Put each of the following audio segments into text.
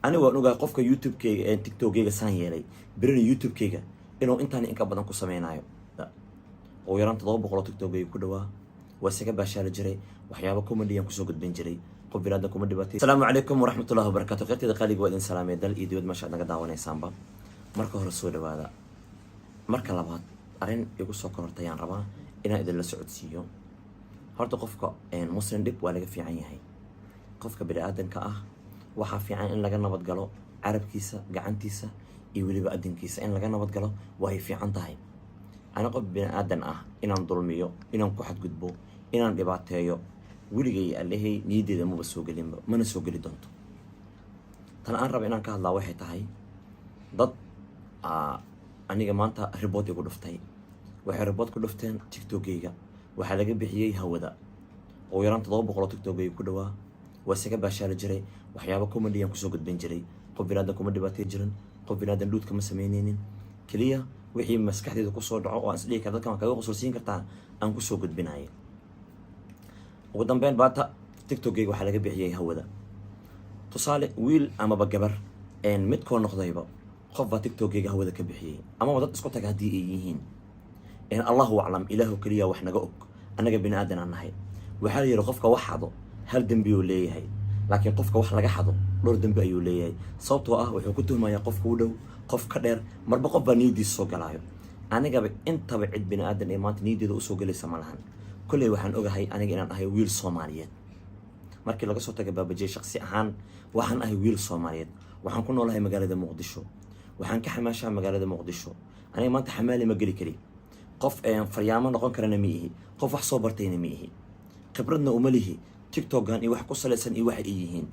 أنا وأنا قفك يوتيوب كي تيك توك كي سانية لي بريني يوتيوب كي إنه أنتني إنك بدن كسمينايو لا ويران تضرب قرا تيك توك كي كدوا وسكب باشال جري وحيابكم اللي ينكسوا قد بنجري قف بلادكم الدباتي. السلام عليكم ورحمة الله وبركاته. قلت دقالي قوادين سلامي دل إيديود ما شاء الله قداواني سامبا مركو هرسول هذا مركا لباد أرين يقول سكر تيان ربا إنا إذا لسعود سيو هرت قفك إن مسلم دب ولا في عيني هاي قفك بني آدم كأه وحا في عين إن لقنا بتقلو عرب كيسة قعن كيسة يولي بقدم كيسة إن لقنا بتقلو وهي في عن هاي أنا قف بني آدم إن ظلميو إن كحد قدبو إن دبعتيو ولي اللي هي نيدي مو بسوق اللي ما نسوق اللي دونتو تنا أنا ربنا كهلا واحد هاي ضد أنا جمانتا ريبوت يقول دفتي وحربوت كل دفتين تيك توكيجا وحلاقي بحيي هودا ويران تضرب قرا تيك توكي كدوا وسكب باشال جري وحيابكم اللي ينكسوا قد بنجري قف بلادكم الدباتي جرن قف بلاد لود كما سمينين كليا وحي مسكحتي كسو دعو واسلي كذا كما كاغو خصوصين كرتا ان كسو قد بناي وقدام بين باتا تيك توكي وحلاقي بحيي هودا تصالح ويل اما بجبر ان مدكو نقديبا قف تيك توكي هودا كبحيي اما ودد اسكو تاغ هدي يهين إن الله أعلم إله كليا وإحنا جوك أنا جب بني آدم عنها هاي وحال يرقفك وحده هل دم بيوليه هاي لكن قفك وحلا جحده لور دم بيوليه هاي صوته وحكوته ما يقف ودو قف كدر مربى قف بنيدي السوق لايو أنا جب أنت بعد بني آدم إيمان نيدي ذو سوق اللي سمالهن كل وحن أوجه هاي أنا جينا هاي ويل صوماليات مركي لقى صوتك باب جي شخصي أهان وحن هاي ويل صوماليات وحن كنا والله مجال مقدشو وحن كحماشة مجال مقدشو أنا ما أنت حمالي مجري كري قف فرياما نقول كرنا ميه قف wax soo bartayna miihi khibradna uma lihi tiktok-gan iyo wax ku salaysan iyo wax yihiin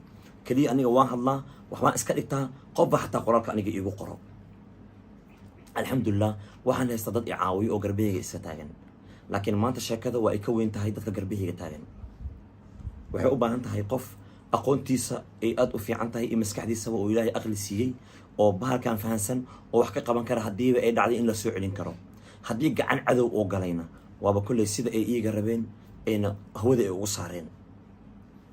kaliya aniga waan hadlaa wax waan iska dhigtaa qof xataa qoraalka aniga iigu qoro alxamdulillah waxaan haysta dad i caawiyo oo garbahayga isa taagan laakiin maanta sheekada waa ay ka weyn tahay dadka garbahayga taagan waxay u baahan tahay qof aqoontiisa ay aad u fiican tahay iyo maskaxdiisaba oo ilaahay aqli siiyay oo bahalkan fahansan oo wax ka qaban kara hadiiba ay dhacday in la soo celin karo haddii gacan cadow oo galayna waaba kullay sida ay iiga rabeen ayna hawada ay ugu saareen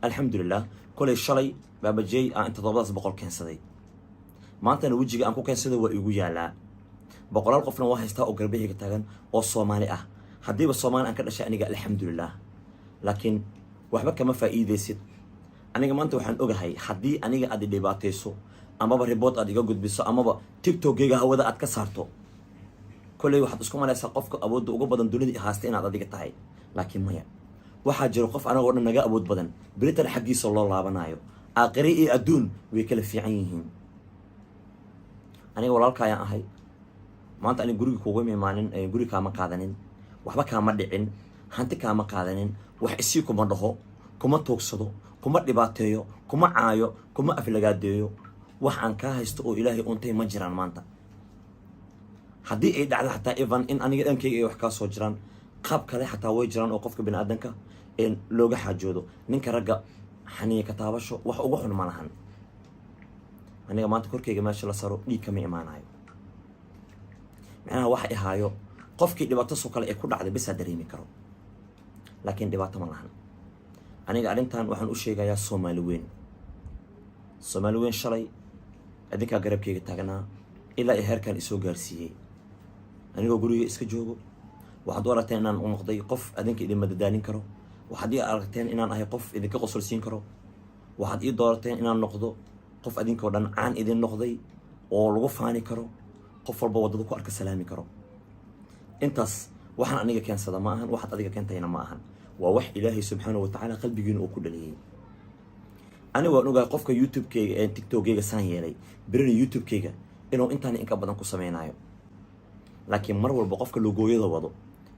alxamdulillah kullay shalay baaba jeey aan inta 700 keensaday maantana wajiga aan ku keensaday waa igu yaalaa boqolaal qofna waa haystaa oo garbahayga taagan oo Soomaali ah haddiiba Soomaali aan ka dhashay aniga alxamdulillah laakiin waxba kama faa'iideysid aniga maanta waxaan ogahay haddii aniga aad dhibaatayso amaba report aad iga gudbiso amaba tiktok-gayga hawada aad ka saarto كل واحد اسكو ما قفك أبود وجو بدن دوني هاستين على ذيك التاعي لكن ما واحد جرو قف أنا قلنا نجا أبود بدن بريت الحقي صلى الله عليه بنايو آخري أدون ويكلف في عينهم أنا ولا الكايا هاي ما أنت أنا جوري كوجي مانن جوري كام قادنين وحبا كام مدعين هانت كام قادنين وحسيكم مرده كم توكسدو كم دباتيو كم عايو كم أفلقاديو وحن كاهستو إلهي أنتي مجران ما أنت haddii ay dhacdo xataa even in aniga dhankayga ay wax ka soo jiraan qaab kale xataa way jiraan oo qofka bini aadanka in looga xajoodo ninka ragga xaniya ka taabasho wax ugu xun ma lahan aniga maanta korkayga meesha la saro dhiig kama imaanayo macnaha wax ay haayo qofkii dhibaato soo kale ay ku dhacday bis dareemi karo laakiin dhibaato ma lahan aniga arintan waxaan u sheegayaa Soomaali weyn shalay adinka garabkayga taagnaa ilaa ay heerkan isoo gaarsiiyay aniga guriga iska joogo waxaad u aragteen inaan u noqday qof adinka idin madadaalin karo waxaad ii aragteen inaan ahay qof idinka qosolsiin karo waxaad ii doorateen inaan noqdo qof adinka oo dhan caan idin noqday oo lagu faani karo qof walba wadada ku arka salaami karo intaas waxaan aniga keensada ma ahan waxaad adiga keentayna ma ahan waa wax ilaahay subxaanahu wa tacaala qalbigiina uu ku dhaliyay aniga waan ogaa qofka youtube-kayga ee tiktok-kayga saan yeelay berina youtube-kayga إنه إنتاني إنك بدن كسمينايو لكن مر والبقف كله جوي ذا وضو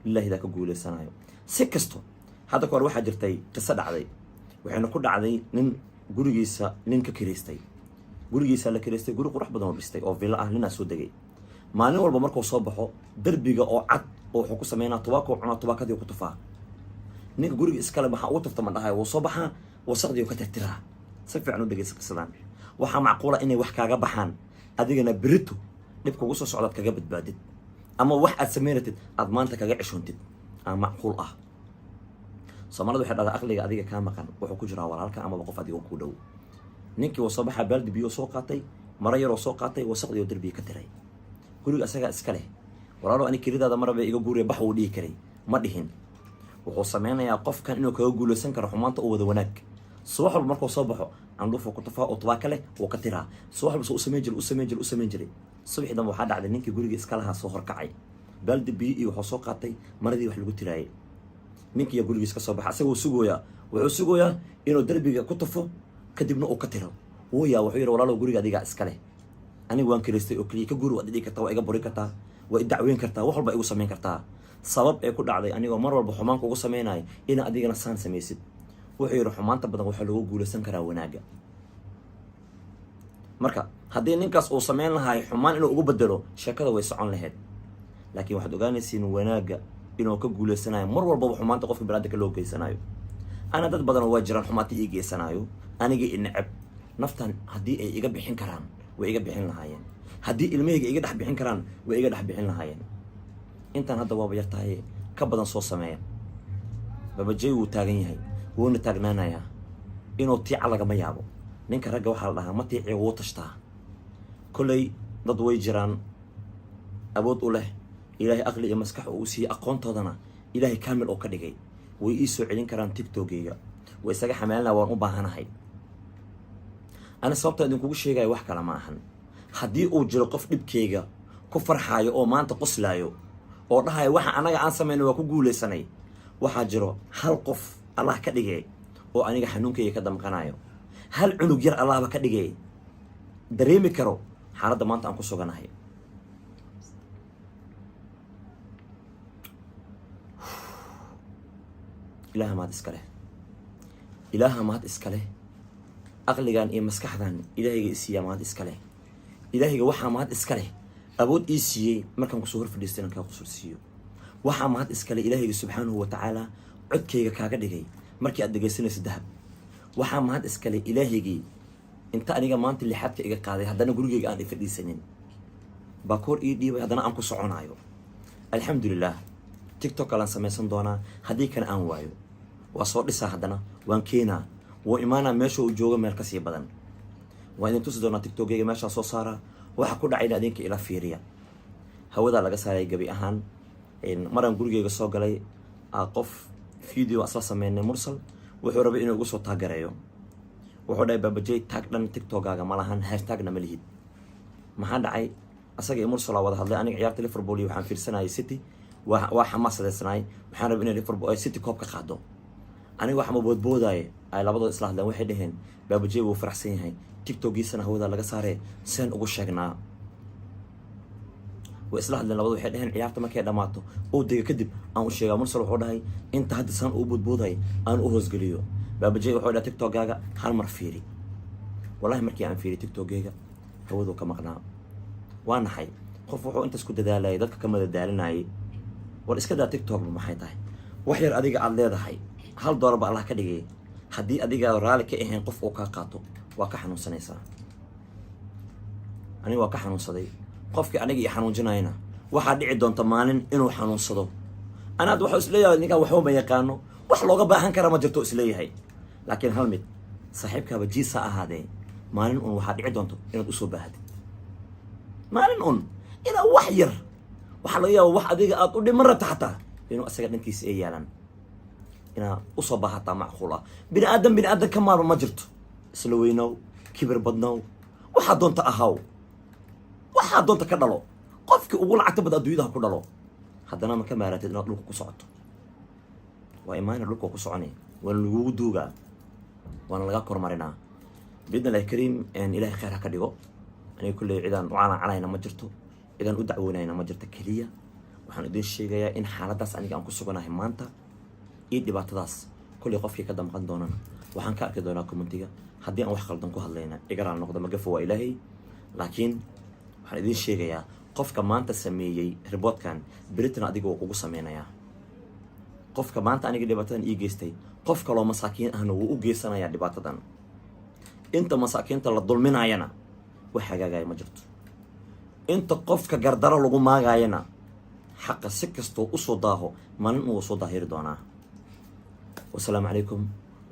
لله ذاك جول السنايو سكستو هذا كور واحد جرتي قصة عادي وحنا كل عادي نن جورجيسا نن ككريستي جورجيسا لكريستي جورج قرح بدن بيستي أو فيلا أهلنا سودجي ما نور بمركو صباحه دربيجا أو عد أو حكو سمينا طواق وعنا طواق ديو كتفا نيك جورج إسكال بحا وطفت من هاي وصباحها وصقدي وكتترها سفع عنو دقيس قصدان وحا معقولة إني وحكا جبحان adigana birito dibka ugu soo socdaad kaga badbaadid ama wax aad sameeyatid aad maanta kaga cishoontid ama macquul ah Soomaalida waxay dhahdaa aqliga adiga ka maqan wuxuu ku jiraa walaalka ama qof adiga ku dhow ninkii wuu soo baxaa baaldi biyo soo qaatay mara yaroo soo qaatay wasaqdii oo derbiga ka tiray guriga asagaa iska leh walaalo ani kelidaada maraba iga guuriya bax wuu dhihi karay ma dhihin wuxuu sameynayaa qofkan inuu kaga guulaysan karo xumaanta u wada wanaag subax walba markuu soo baxo candhuufuu ku tufaa oo tubaaka leh wuu ka tiraa subax walba soo u samayn jiray subaxii dambe waxaa dhacday ninkii guriga iska lahaa soo horkacay baaldi biyo iyo wuxuu soo qaatay maradii wax lagu tiraayay ninkii yaa gurigiis ka soo baxa asagoo wuxuu sugayaa inuu derbiga ku tufo kadibna uu ka tiro wuxuu yidhi walaalow guriga adigaa iska leh aniga waan kiraystay oo keliya ka guuri waad idhigi kartaa waa iga buri kartaa waa idacweyn kartaa wax walba igu samayn kartaa sabab ee ku dhacday anigoo mar walba xumaanka ugu samaynayo ina adigana saan samaysid wuxuu yidhi xumaanta badan waxaa lagu guulaysan karaa wanaagga marka haddii ninkaas uu samayn lahay xumaan inuu ugu bedelo sheekada way socon lahayd laakiin waxaad ogaanaysiin wanaagga inuu ka guulaysanayo mar walbaba xumaanta qofka biniaadamka loo geysanayo ana dad badan waa jiraan xumaanta ii geysanayo aniga i necab naftan haddii ay iga bixin karaan way iga bixin lahaayeen haddii ilmahayga iga dhex bixin karaan way iga dhex bixin lahaayeen intaan hadda waaba yar tahay ka badan soo sameeya babajey wuu taagan yahay wuuna taagnaanayaa inuu tiica lagama yaabo ninka ragga waxaa la dhahaa ma tiici wuu tashtaa kolley dad way jiraan awood u leh ilaahay aqli iyo maskax uu siiyey aqoontoodana ilaahay kaamil oo ka dhigay way ii soo celin karaan tiktokeyga way isaga xamaalinaa waan u baahanahay ana sababta idinkugu sheegaya wax kale ma ahan haddii uu jiro qof dhibkeyga ku farxaayo oo maanta qoslaayo oo dhahayo waxa anaga aan samaynay waa ku guulaysanay waxaa jiro hal qof allah ka dhigay oo aniga xanuunkeyga ka damqanayo hal cunug yar allahba ka dhigay dareemi karo xaaladda maanta aan ku suganahay ilaaha mahad iska leh aqligan iyo maskaxdan ilaahayga isiiyaa mahad iska leh ilaahayga waxaa mahad iska leh awood ii siiyey markaan kusoo hor fadhiistay inaan kaa qusur siiyo waxaa mahad iska leh ilaahayga subxaanahu wa tacaala codkayga kaaga dhigay markii aad dhegaysanayso dahab waxaa mahad iska leh ilaahaygii inta aniga maanta lixaadka iga qaaday haddana gurigeyga aan i fadhiisanin baakoor ii dhiibay haddana aan ku soconayo alxamdulilah tiktok kalaan samaysan doonaa haddii kana aan waayo waa soo dhisaa haddana waan keenaa wuu imaanaa meesha uu joogo meel kasii badan waa idin tusi doonaa tiktokeyga meeshaa soo saara waxa ku dhacayna adinka ila fiiriya hawadaa laga saaray gabi ahaan maraan gurigeyga soo galay qof video asla sameynay mursal wuxuu rabay inuu igu soo taagareeyo wuxuu dhahay babajey taag dhan tiktokaaga ma lahan hashtagna ma lihid maxaa dhacay asaga iyo mursala wada hadlay aniga ciyaarta liverpool iyo waxaan fiirsanayay city waa xamaasadeysnaay waxaan rabay inay liverpool ay city koob ka qaado aniga waxama boodboodaaye ay labadood isla hadleen waxay dhaheen babajey wuu faraxsan yahay tiktokiisana hawadaa laga saaree seen ugu sheegnaa way isla hadleen labadu waxay dhaheen ciyaarta markay dhammaato oo dega kadib aan u sheegaa mursal wuxuu dhahay inta hadda saan uu boodbooday aan u hoosgeliyo babajey wuxuu dhahay tiktokaaga hal mar fiiri wallahi markii aan fiiri tiktokeyga hawaduu ka maqnaa waa naxay qof wuxuu intaas ku dadaalayay dadka ka madadaalinayay war iska daa tiktokba maxay tahay wax yar adiga aada leedahay $1 ba allah ka dhigay haddii adiga raali ka ahayn qof uu kaa qaato waa ka xanuunsanaysaa aniga waa ka xanuunsaday qofkii aniga ii xanuunjinayna waxaa dhici doonta maalin inuu xanuunsado anaad waxuu isleeyahay ninkaan waxba ma yaqaano wax looga baahan kara ma jirto isleeyahay laakiin hal mid saaxiibkaaba jiisa ahaadee maalin un waxaa dhici doonto inaad usoo baahatid maalin un inaa wax yar waxaa laga yaaba wax adiga aad u dhiman rabta xataa inuu asaga dhankiisa ay yaalaan inaa usoo baahataa macquul ah bini aadan ka maarma ma jirto isla weynow kibir badnow waxaa doonta ahaw waxaa doonta ka dhalo qofkii ugu lacagta bad adduunyada ha ku dhalo haddana ma ka maaratid inaad dhulka ku socoto waa imaana dhulka ku soconay waana lagugu duugaa waana laga kormarinaa biidna ilahi kariim ilaahay khayr ha ka dhigo aniga kulley cidaan u calancalayna ma jirto cidaan u dacwoonayna ma jirto keliya waxaan idin sheegayaa in xaaladaas aniga aan ku suganahay maanta iyo dhibaatadaas kulley qofkii ka damqan doonana waxaan ka arki doonaa commentiga haddii aan wax qaldan ku hadlayna igaraal noqdo magafo waa ilaahay laakiin waxaan idin sheegayaa qofka maanta sameeyey riboodkan beritan adiga wuu kugu sameynayaa qofka maanta aniga dhibaatadan ii geystay qof kaloo masaakiin ahna wuu u geysanayaa dhibaatadan inta masaakiinta la dulminayana wax hagaagaya ma jirto inta qofka gardaro lagu maagayana xaqa si kastoo usoo daaho maalin uu soo daahiri doonaa wasalaamu calaykum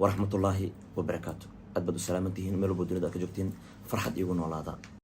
waraxmatullaahi wabarakaatu aad baad u salaaman tihiin meel walbo dunida aad ka joogtiin farxad iigu noolaada